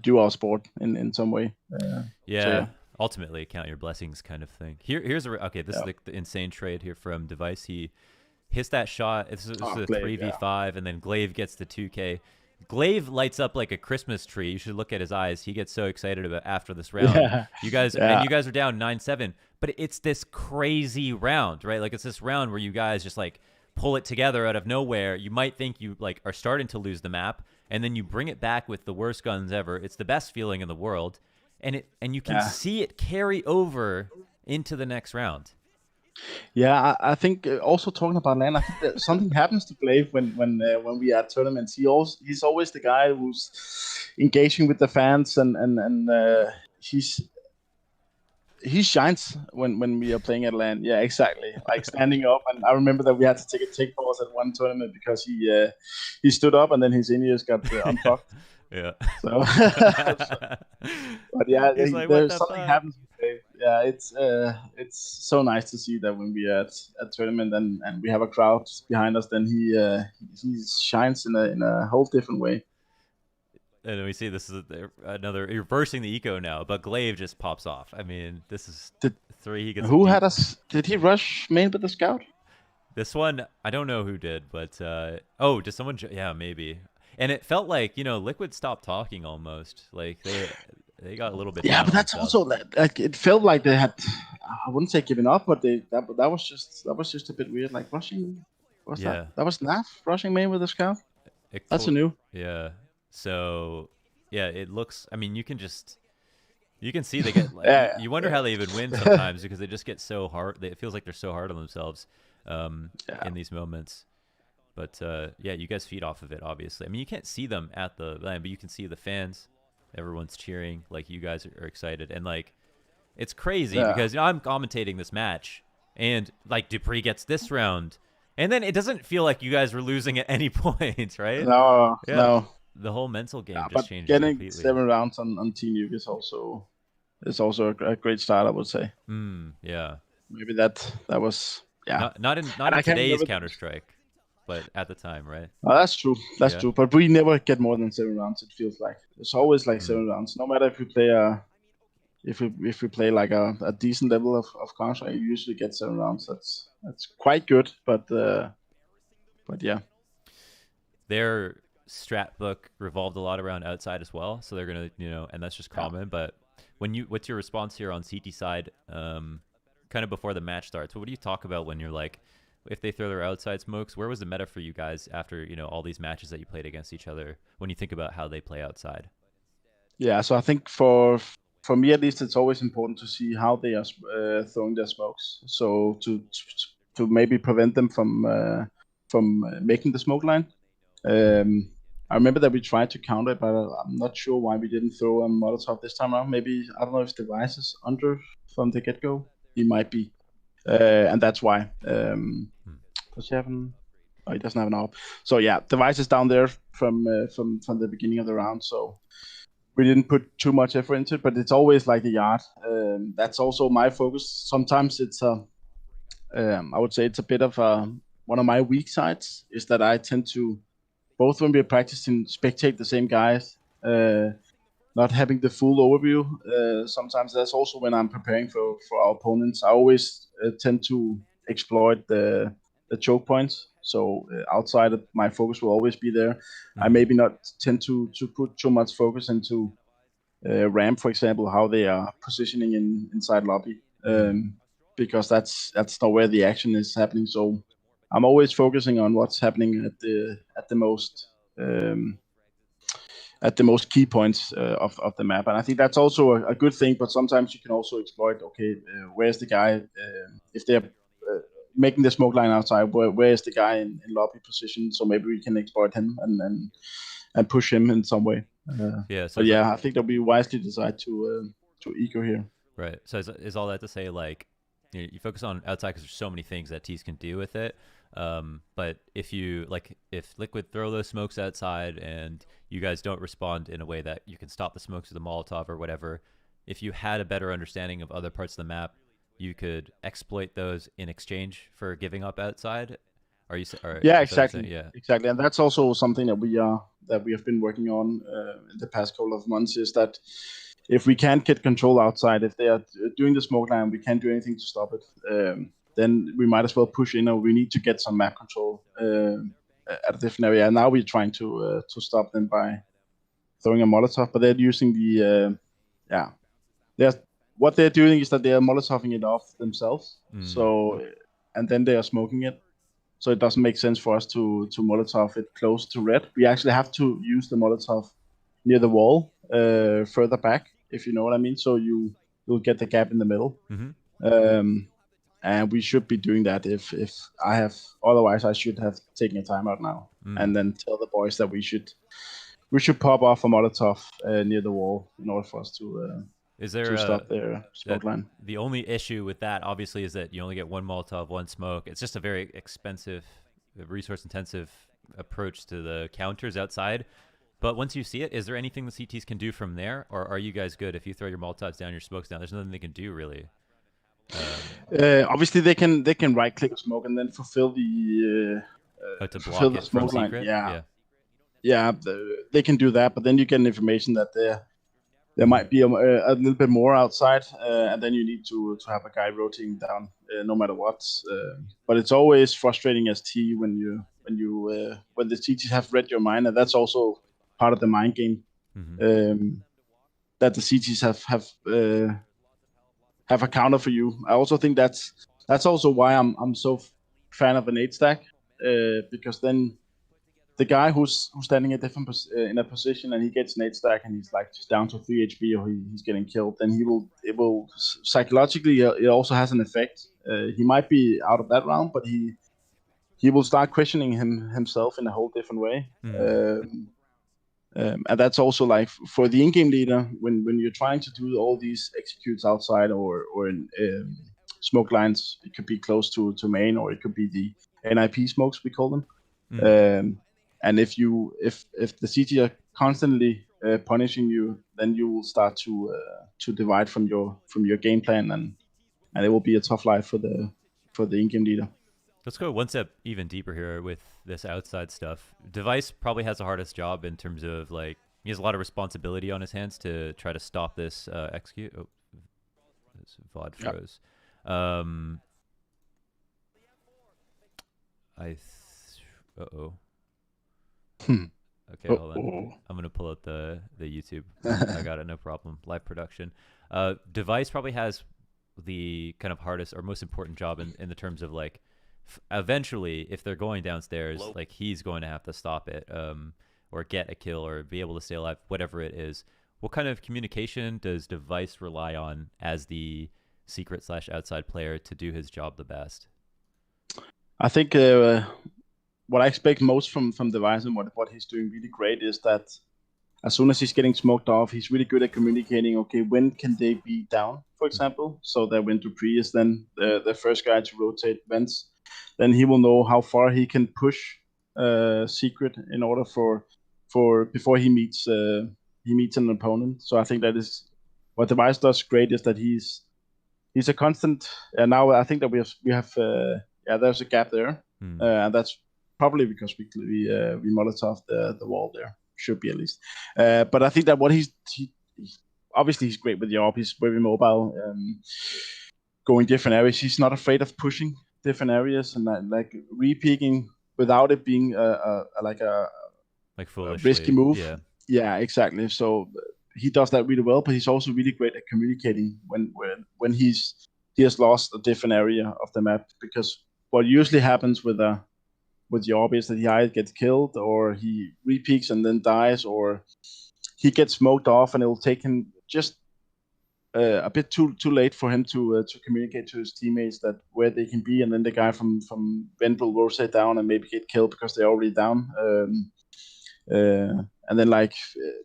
do our sport in some way. Ultimately, count your blessings, kind of thing. This is the insane trade here from Device. He hits that shot. This is a 3v5, and then Gla1ve gets the 2K. Gla1ve lights up like a Christmas tree. You should look at his eyes. He gets so excited about after this round. Yeah. You guys are down 9-7, but it's this crazy round, right? Like it's this round where you guys just like pull it together out of nowhere. You might think you like are starting to lose the map, and then you bring it back with the worst guns ever. It's the best feeling in the world, and you can see it carry over into the next round. Yeah, I think also talking about LAN, I think that something happens to Gla1ve when we are at tournaments. He's always the guy who's engaging with the fans, and he shines when we are playing at LAN. Yeah, exactly. Like standing up, and I remember that we had to take a take pause at one tournament because he stood up and then his in-ears got unfucked. Yeah. So, but yeah, there's something happens. Yeah, it's so nice to see that when we are at tournament and we have a crowd behind us, then he shines in a whole different way. And we see this is another reversing the eco now, but Gla1ve just pops off. I mean, this is 3. He gets who had us? Did he rush main with the scout? This one, I don't know who did, but did someone? Yeah, maybe. And it felt like Liquid stopped talking almost. Like they got a little bit. Yeah, but that's also like it felt like they had. I wouldn't say given up, but that was just a bit weird. Like rushing. What's that? That was NAF rushing main with the scout. That's a new. Yeah. So, yeah, it looks. I mean, you can see they get. Like, you wonder how they even win sometimes because they just get so hard. It feels like they're so hard on themselves in these moments. But you guys feed off of it, obviously. I mean, you can't see them at the LAN, but you can see the fans. Everyone's cheering. Like, you guys are excited. And, like, it's crazy because I'm commentating this match. And, like, Dupreeh gets this round. And then it doesn't feel like you guys were losing at any point, right? No. The whole mental game just changed getting completely. 7 rounds on Team Nuke is also a great start, I would say. Yeah. Maybe that was not in today's Counter-Strike, but at the time, right? Oh, that's true. That's true. But we never get more than 7 rounds. It feels like it's always like 7 rounds. No matter if we play if we play like a decent level of Counter-Strike, you usually get 7 rounds. That's quite good. But yeah. Their strat book revolved a lot around outside as well, so they're gonna and that's just common. But what's your response here on CT side, kind of before the match starts? What do you talk about when you're like, if they throw their outside smokes? Where was the meta for you guys after all these matches that you played against each other? When you think about how they play outside? Yeah, so I think for me at least, it's always important to see how they are throwing their smokes. So to maybe prevent them from making the smoke line. I remember that we tried to counter it, but I'm not sure why we didn't throw a Molotov this time around. Maybe, I don't know if Device is under from the get-go. He might be. And that's why. Does he have an... Oh, he doesn't have an AWP. So yeah, Device is down there from the beginning of the round, so we didn't put too much effort into it, but it's always like the yard. That's also my focus. Sometimes it's I would say it's a bit of one of my weak sides, is that I tend to, both when we're practicing, spectate the same guys, not having the full overview. Sometimes that's also when I'm preparing for our opponents. I always tend to exploit the choke points. So outside, my focus will always be there. I maybe not tend to put too much focus into ramp, for example, how they are positioning inside lobby, because that's not where the action is happening. So I'm always focusing on what's happening at the most key points of the map, and I think that's also a good thing. But sometimes you can also exploit. Okay, where's the guy? If they're making the smoke line outside, where is the guy in lobby position? So maybe we can exploit him and push him in some way. So I think that we wisely decide to eco here. Right. So is all that to say, like, you focus on outside because there's so many things that teams can do with it. But if Liquid throw those smokes outside and you guys don't respond in a way that you can stop the smokes with a Molotov or whatever, if you had a better understanding of other parts of the map, you could exploit those in exchange for giving up outside. Yeah, exactly. Yeah, exactly. And that's also something that we have been working on in the past couple of months, is that if we can't get control outside, if they are doing the smoke line, we can't do anything to stop it. Then we might as well push in, or we need to get some map control at a different area. And now we're trying to stop them by throwing a Molotov, but they're using what they're doing is that they are Molotoving it off themselves. So, and then they are smoking it. So it doesn't make sense for us to Molotov it close to red. We actually have to use the Molotov near the wall, further back, if you know what I mean. So you'll get the gap in the middle. And we should be doing that if I have. Otherwise, I should have taken a timeout now and then tell the boys that we should pop off a Molotov near the wall in order for us to stop their smoke line. The only issue with that, obviously, is that you only get one Molotov, one smoke. It's just a very expensive, resource-intensive approach to the counters outside. But once you see it, is there anything the CTs can do from there, or are you guys good? If you throw your Molotovs down, your smokes down, there's nothing they can do really. Obviously, they can right-click a smoke and then fulfill the to block it smoke from line. Secret? Yeah, they can do that, but then you get an information that there might be a little bit more outside, and then you need to have a guy rotating down no matter what. But it's always frustrating as T when the CTs have read your mind, and that's also part of the mind game. That the CTs have a counter for you. I also think that's also why I'm so fan of an 8-stack, because then the guy who's standing in a position and he gets an 8-stack and he's like just down to 3 HP or he's getting killed, then it will psychologically, it also has an effect. He might be out of that round, but he will start questioning himself in a whole different way. And that's also like for the in-game leader, when you're trying to do all these executes outside or in smoke lines, it could be close to main, or it could be the NIP smokes, we call them. And if the CT are constantly punishing you, then you will start to divide from your game plan, and it will be a tough life for the in-game leader. Let's go one step even deeper here with this outside stuff. Device probably has the hardest job in terms of, like, he has a lot of responsibility on his hands to try to stop this execute. Oh, this VOD froze. Okay, hold on. I'm gonna pull out the YouTube. I got it, no problem. Live production. Device probably has the kind of hardest or most important job in the terms of, like, eventually, if they're going downstairs, like, he's going to have to stop it, or get a kill, or be able to stay alive, whatever it is. What kind of communication does Device rely on as the secret/outside player to do his job the best? I think what I expect most from Device and what he's doing really great is that as soon as he's getting smoked off, he's really good at communicating, okay, when can they be down, for example, so that when Dupreeh is then the first guy to rotate vents, then he will know how far he can push Secret in order for before he meets an opponent. So I think that is what Device does great, is that he's a constant. And now I think that we have there's a gap there, and that's probably because we Molotov the wall there. Should be, at least. But I think that what he's obviously he's great with the AWP. He's very mobile, going different areas. He's not afraid of pushing different areas and like re-peeking without it being like a risky foolishly. move. Yeah. Yeah, exactly. So he does that really well, but he's also really great at communicating when he has lost a different area of the map. Because what usually happens with the orb is that he either gets killed or he repeaks and then dies, or he gets smoked off, and it will take him just a bit too late for him to communicate to his teammates that where they can be, and then the guy from Vent will rotate down and maybe get killed because they're already down. And then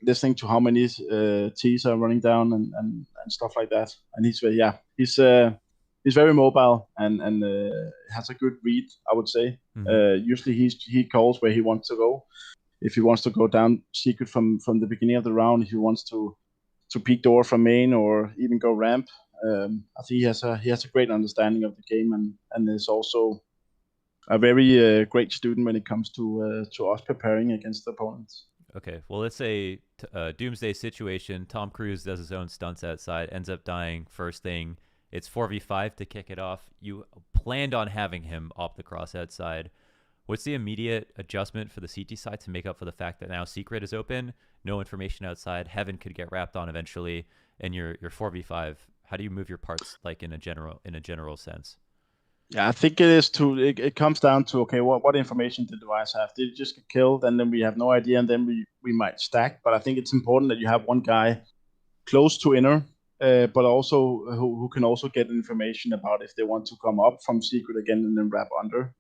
listening to how many T's are running down and stuff like that. And he's very mobile and has a good read, I would say. Usually he calls where he wants to go. If he wants to go down secret from the beginning of the round, if he wants to peek door from main or even go ramp, I think he has a great understanding of the game and is also a very great student when it comes to us preparing against the opponents. Okay, well, let's say doomsday situation. Tom Cruise does his own stunts outside, ends up dying first thing. It's 4v5 to kick it off. You planned on having him op the cross outside. What's the immediate adjustment for the CT side to make up for the fact that now secret is open, no information outside, heaven could get wrapped on eventually, and you're 4v5? How do you move your parts like in a general sense? Yeah, I think it comes down to, okay, what information did the device have? Did it just get killed? And then we have no idea, and then we might stack. But I think it's important that you have one guy close to inner, but also who can also get information about if they want to come up from secret again and then wrap under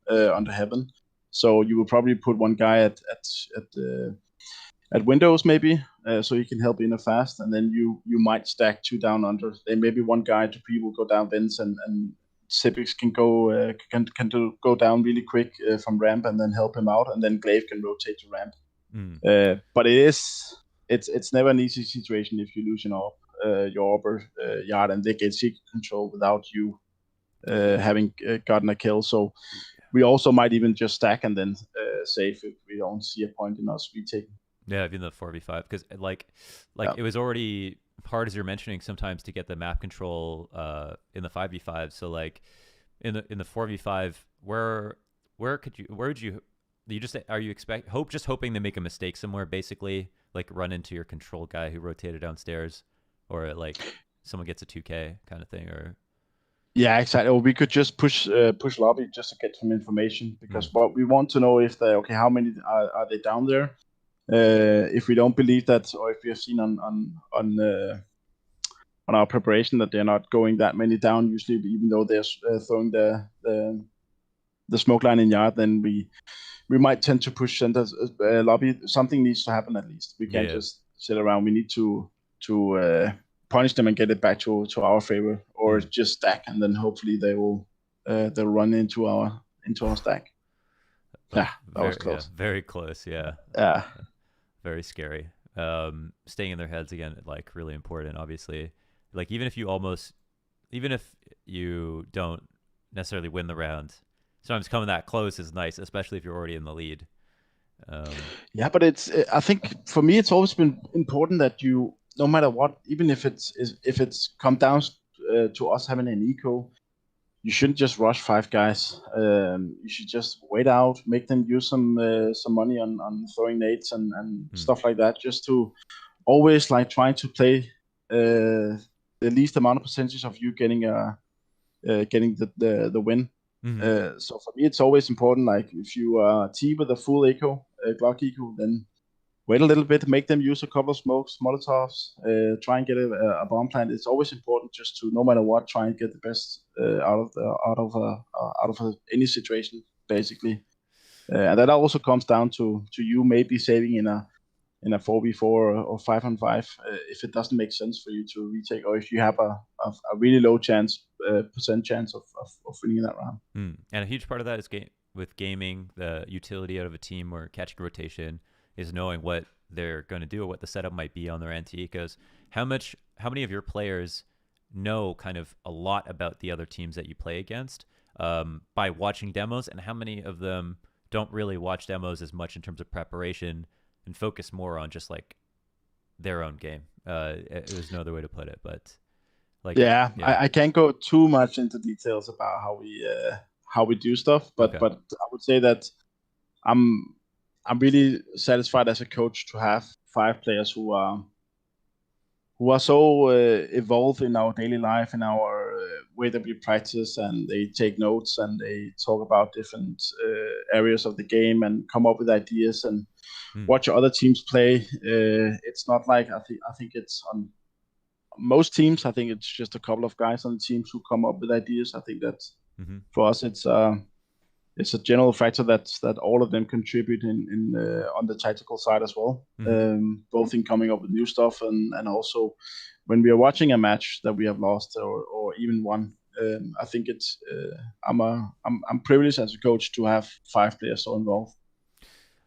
heaven. So you will probably put one guy at windows maybe, so you can help inner fast, and then you might stack two down under. Then maybe one guy to people go down vents and Xypx can go down really quick from ramp and then help him out, and then Gla1ve can rotate to ramp. But it's never an easy situation if you lose your orb yard and they get secret control without you having gotten a kill. So we also might even just stack and then save if we don't see a point in us retaking. Yeah, even the 4v5, because it was already hard, as you're mentioning, sometimes to get the map control in the 5v5. So like in the 4v5, where would you just hoping to make a mistake somewhere, basically like run into your control guy who rotated downstairs, or like someone gets a 2k kind of thing? Or yeah, exactly. Or we could just push lobby just to get some information, because what we want to know is how many are they down there. If we don't believe that, or if we have seen on our preparation that they're not going that many down usually, even though they're throwing the smoke line in yard, then we might tend to push center lobby. Something needs to happen at least. We can't just sit around. We need to punish them and get it back to our favor, or just stack, and then hopefully they'll run into our stack. Yeah, that was close. Yeah, very close. Yeah. Yeah. Very scary. Staying in their heads again, like really important, obviously. Like even if you don't necessarily win the round, sometimes coming that close is nice, especially if you're already in the lead. Yeah, but I think for me it's always been important that you, no matter what, even if it's come down to us having an eco, you shouldn't just rush 5 guys. You should just wait out, make them use some money on throwing nades and stuff like that, just to always like trying to play the least amount of percentage of you getting the win. So for me, it's always important. Like if you are T with a full eco, Glock eco, then wait a little bit, make them use a couple of smokes, Molotovs, try and get a bomb plant. It's always important just to, no matter what, try and get the best out of any situation, basically. And that also comes down to you maybe saving in a 4v4 or 5-on-5 if it doesn't make sense for you to retake, or if you have a really low percent chance of winning that round. And a huge part of that is with gaming, the utility out of a team or catching rotation is knowing what they're going to do or what the setup might be on their anti-ecos. How many of your players know kind of a lot about the other teams that you play against by watching demos, and how many of them don't really watch demos as much in terms of preparation and focus more on just like their own game? There's no other way to put it, but like I can't go too much into details about how we do stuff, but I would say that I'm really satisfied as a coach to have 5 players who are so evolved in our daily life, in our way that we practice, and they take notes and they talk about different areas of the game and come up with ideas and watch other teams play. It's not like I think it's on most teams. I think it's just a couple of guys on the teams who come up with ideas. I think that for us, it's a general factor that all of them contribute in on the tactical side as well, both in coming up with new stuff and also when we are watching a match that we have lost or even won. I think it's I'm privileged as a coach to have 5 players so involved.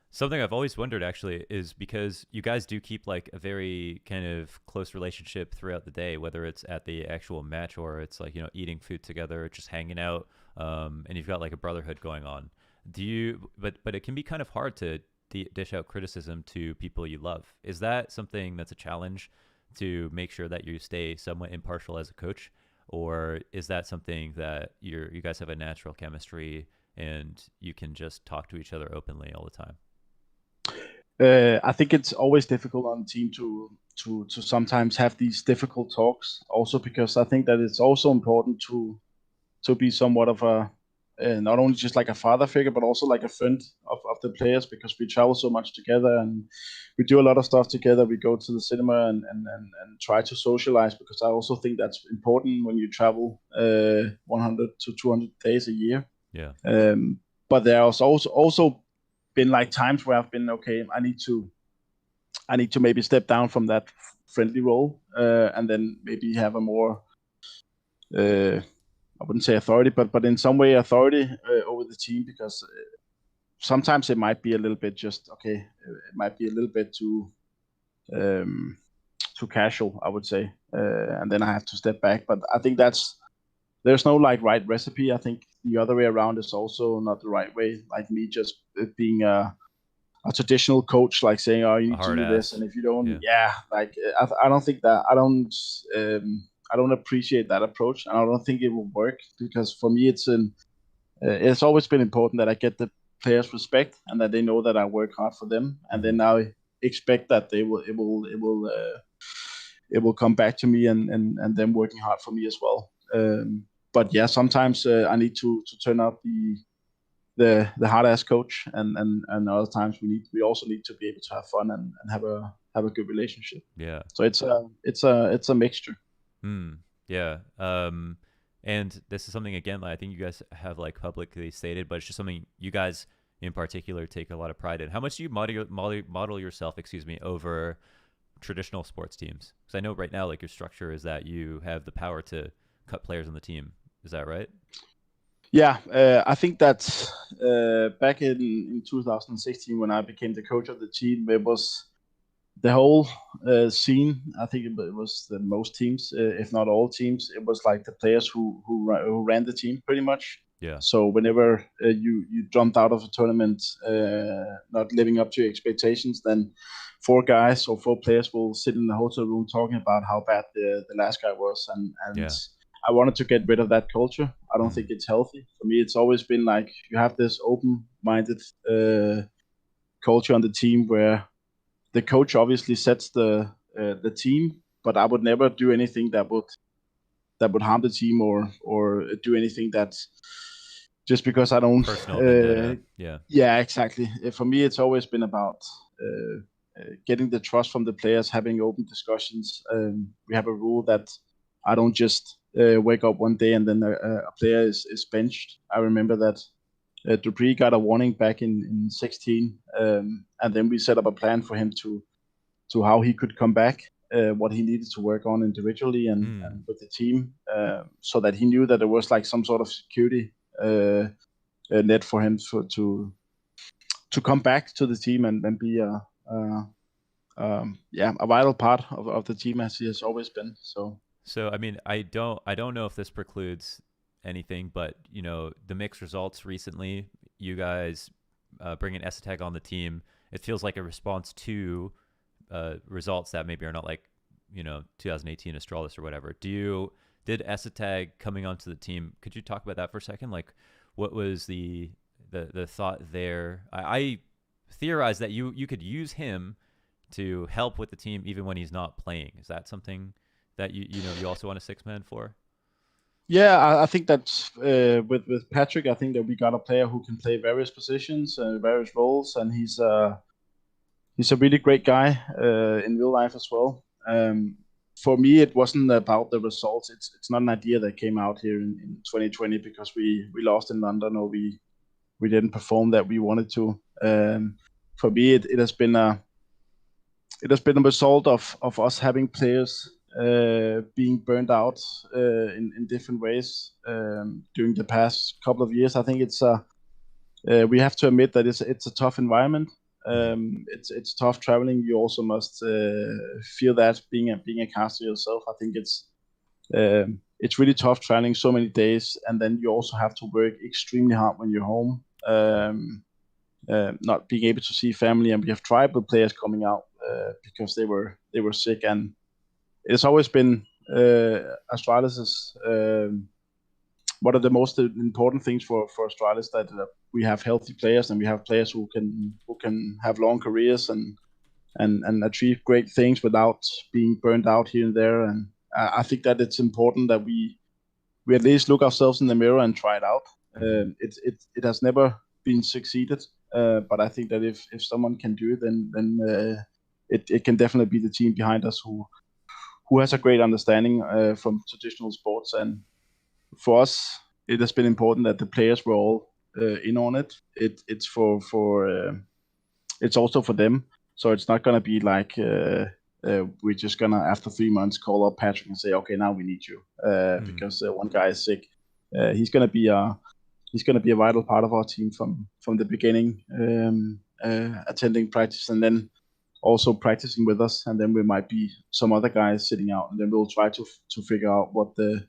Something I've always wondered actually is because you guys do keep like a very kind of close relationship throughout the day, whether it's at the actual match or it's like, eating food together, just hanging out, and you've got like a brotherhood going on. But it can be kind of hard to dish out criticism to people you love. Is that something that's a challenge to make sure that you stay somewhat impartial as a coach? Or is that something that you guys have a natural chemistry and you can just talk to each other openly all the time? I think it's always difficult on the team to sometimes have these difficult talks. Also, because I think that it's also important to be somewhat of a not only just like a father figure, but also like a friend of the players, because we travel so much together and we do a lot of stuff together. We go to the cinema and try to socialize, because I also think that's important when you travel 100 to 200 days a year. Yeah. But there's also been like times where I've been, okay, I need to maybe step down from that friendly role and then maybe have a more I wouldn't say authority, but in some way authority over the team, because sometimes it might be a little bit just okay. It might be a little bit too casual, I would say, and then I have to step back. But I think there's no like right recipe. I think the other way around is also not the right way. Like me just being a traditional coach, like saying, "Oh, you need to do this," and if you don't, like I don't think that I don't appreciate that approach, and I don't think it will work, because for me it's always been important that I get the players' respect and that they know that I work hard for them, and then I expect that it will come back to me and them working hard for me as well. But yeah, sometimes I need to turn out the hard ass coach, and other times we also need to be able to have fun and have a good relationship. Yeah. So it's a mixture. Yeah. And this is something, again, I think you guys have like publicly stated, but it's just something you guys in particular take a lot of pride in. How much do you model yourself, over traditional sports teams? Because I know right now, like, your structure is that you have the power to cut players on the team. Is that right? Yeah, I think that back in 2016, when I became the coach of the team, it was the whole scene. I think it was the most teams, if not all teams. It was like the players who ran the team pretty much. Yeah. So whenever you jumped out of a tournament, not living up to your expectations, then 4 players will sit in the hotel room talking about how bad the last guy was, and I wanted to get rid of that culture. I don't think it's healthy. For me, it's always been like you have this open-minded culture on the team where the coach obviously sets the team, but I would never do anything that would harm the team or do anything that's just because I don't. Personal vendetta. Yeah. Yeah, exactly. For me, it's always been about getting the trust from the players, having open discussions. We have a rule that I don't just wake up one day and then a player is benched. I remember that Dupreeh got a warning back in 16, and then we set up a plan for him to how he could come back, what he needed to work on individually and with the team, so that he knew that there was like some sort of security net for him to come back to the team and be a vital part of the team, as he has always been. So I mean, I don't know if this precludes anything, but the mixed results recently, you guys bringing estag on the team, it feels like a response to results that maybe are not like 2018 Astralis or whatever. Did estag coming onto the team, could you talk about that for a second? Like, what was the the thought there. I theorize that you could use him to help with the team even when he's not playing. Is that something that you also want a 6-man for? Yeah, I think that with Patrick, I think that we got a player who can play various positions and various roles, and he's a really great guy in real life as well. For me, it wasn't about the results. It's not an idea that came out here in 2020 because we lost in London or we didn't perform that we wanted to. For me, it has been a result of us having players being burned out in different ways during the past couple of years. I think it's we have to admit that it's a tough environment. It's tough traveling. You also must feel that being a caster yourself. I think it's really tough traveling so many days, and then you also have to work extremely hard when you're home. Not being able to see family, and we have tribal players coming out because they were sick, and it's always been Astralis' one of the most important things for Astralis that we have healthy players and we have players who can have long careers and achieve great things without being burned out here and there. And I think that it's important that we at least look ourselves in the mirror and try it out. It has never been succeeded, but I think that if someone can do it, then it can definitely be the team behind us who has a great understanding from traditional sports. And for us, it has been important that the players were all in on it. It's it's also for them. So it's not gonna be like we're just gonna after 3 months call up Patrick and say, okay, now we need you because one guy is sick. He's gonna be a vital part of our team from the beginning, attending practice and then also practicing with us. And then we might be some other guys sitting out, and then we'll try to figure out what the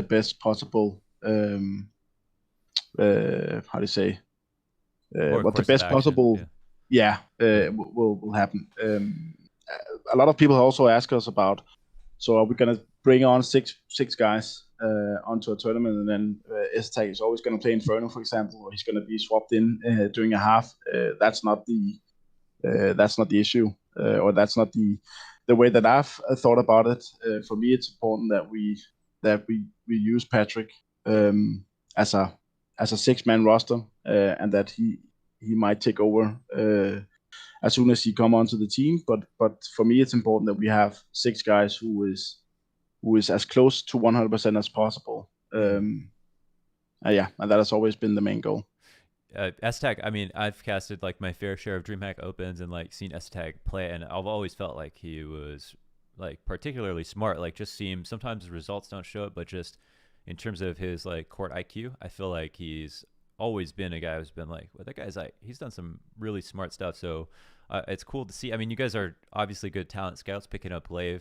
best possible how do you say what the best possible will happen. A lot of people also ask us about, so are we gonna bring on six guys onto a tournament, and then estag is always gonna play Inferno, for example, or he's gonna be swapped in during a half? That's not the issue, or that's not the way that I've thought about it. For me, it's important that we use Patrick as a 6-man roster, and that he might take over as soon as he come onto the team. But for me, it's important that we have 6 guys who is as close to 100% as possible. And that has always been the main goal. Estag, I mean, I've casted like my fair share of DreamHack Opens and like seen Estag play, and I've always felt like he was like particularly smart. Like, just seems sometimes the results don't show it, but just in terms of his like court IQ, I feel like he's always been a guy who's been like, well, that guy's like, he's done some really smart stuff. So it's cool to see. I mean, you guys are obviously good talent scouts, picking up Gla1ve,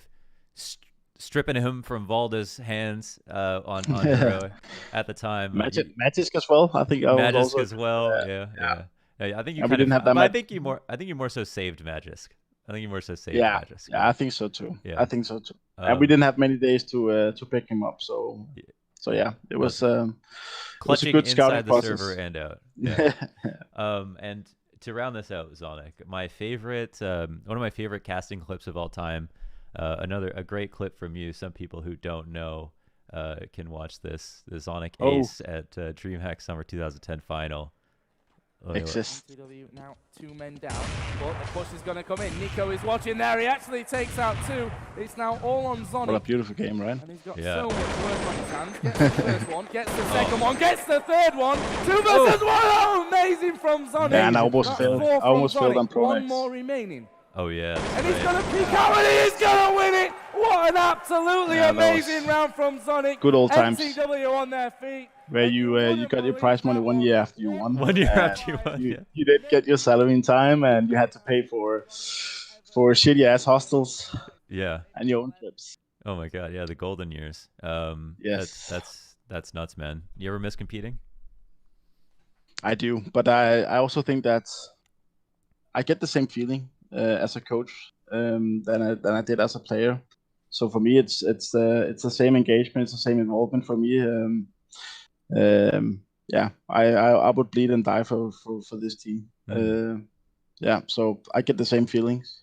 stripping him from Valda's hands on Hero at the time. Magisk as well. I think Magisk also, as well. Yeah. I think you kind of. I think you more so saved Magisk. I think you more so saved Magisk. Yeah, I think so too. Yeah. I think so too. And we didn't have many days to pick him up, so yeah, it was clutching a good inside the process. server and out. Yeah. And to round this out, Zonic, my favorite, one of my favorite casting clips of all time. A great clip from you. Some people who don't know can watch this. The Zonic Ace at DreamHack Summer 2010 final. Now 2 men down, but the push is going to come in. Nico is watching there. He actually takes out 2. It's now all on Zonic. What a beautiful game, right? And he's got so much work on his hands. Gets the first one, gets the second one, gets the third one. 2 versus 1. Oh, amazing from Zonic. Yeah, and I almost failed on Pro One more remaining. Oh, yeah. And he's going to peek out, and he is going to win it. What an absolutely amazing round from Zonic. Good old times. NCW on their feet. Where you got your prize money 1 year after you won. 1 year after you won, You didn't get your salary in time, and you had to pay for shitty ass hostels. Yeah. And your own trips. Oh my god, yeah, the golden years. Yes. That's nuts, man. You ever miss competing? I do, but I also think that I get the same feeling as a coach than I did as a player. So for me, it's the same engagement, it's the same involvement for me. yeah, I would bleed and die for this team. Yeah, so I get the same feelings.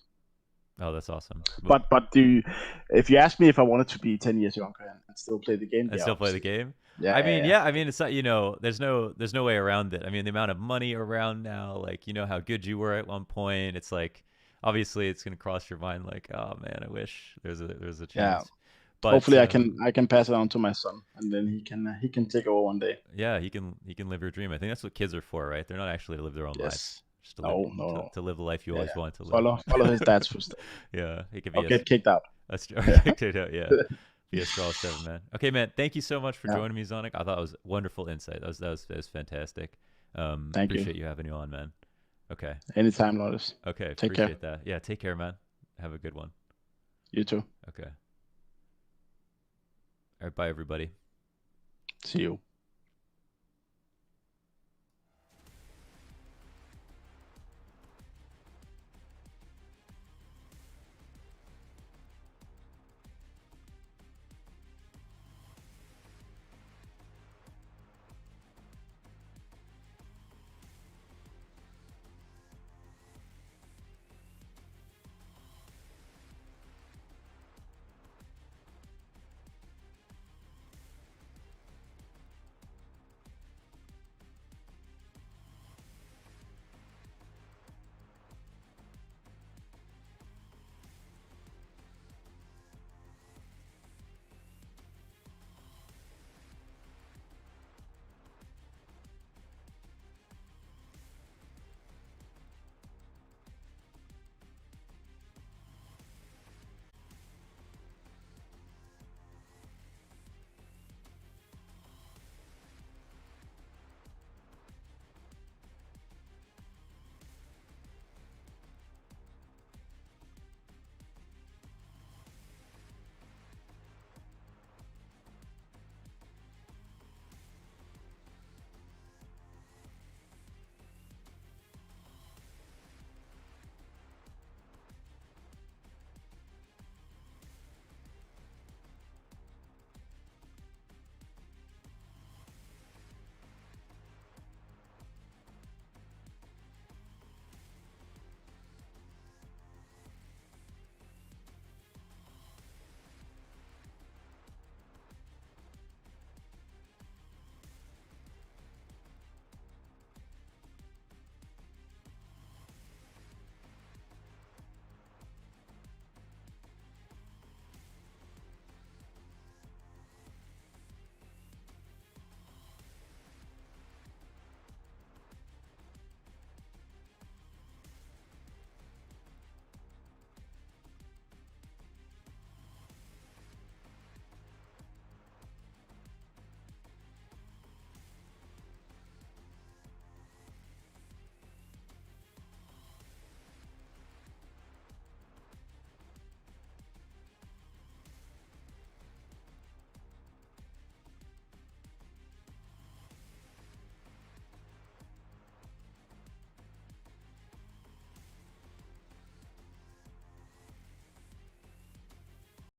Oh, that's awesome. But if you ask me if I wanted to be 10 years younger and still play the game, And yeah, still play the obviously. game. Yeah, I mean, yeah. I mean, it's not, there's no way around it. I mean, the amount of money around now, like, how good you were at one point. It's like, obviously, it's gonna cross your mind, like, oh man, I wish there's a Yeah. chance. But hopefully I can pass it on to my son, and then he can take over one day. yeah, he can live your dream. I think that's what kids are for, right? They're not actually to live their own lives, Yes. just to No, live no. to live the life you Yeah, always yeah. wanted to live. Follow his dad's footsteps. Yeah, he could Or be get kicked out. a Yeah. yeah. Be Astralis 7, man. Okay, man. Thank you so much for Yeah. joining me, Zonic. I thought it was wonderful insight. That was fantastic. Thank you. Appreciate you having you on, man. Okay. Anytime, Launders. Okay. Take care. Appreciate that. Yeah. Take care, man. Have a good one. You too. Okay. All right. Bye, everybody. See you.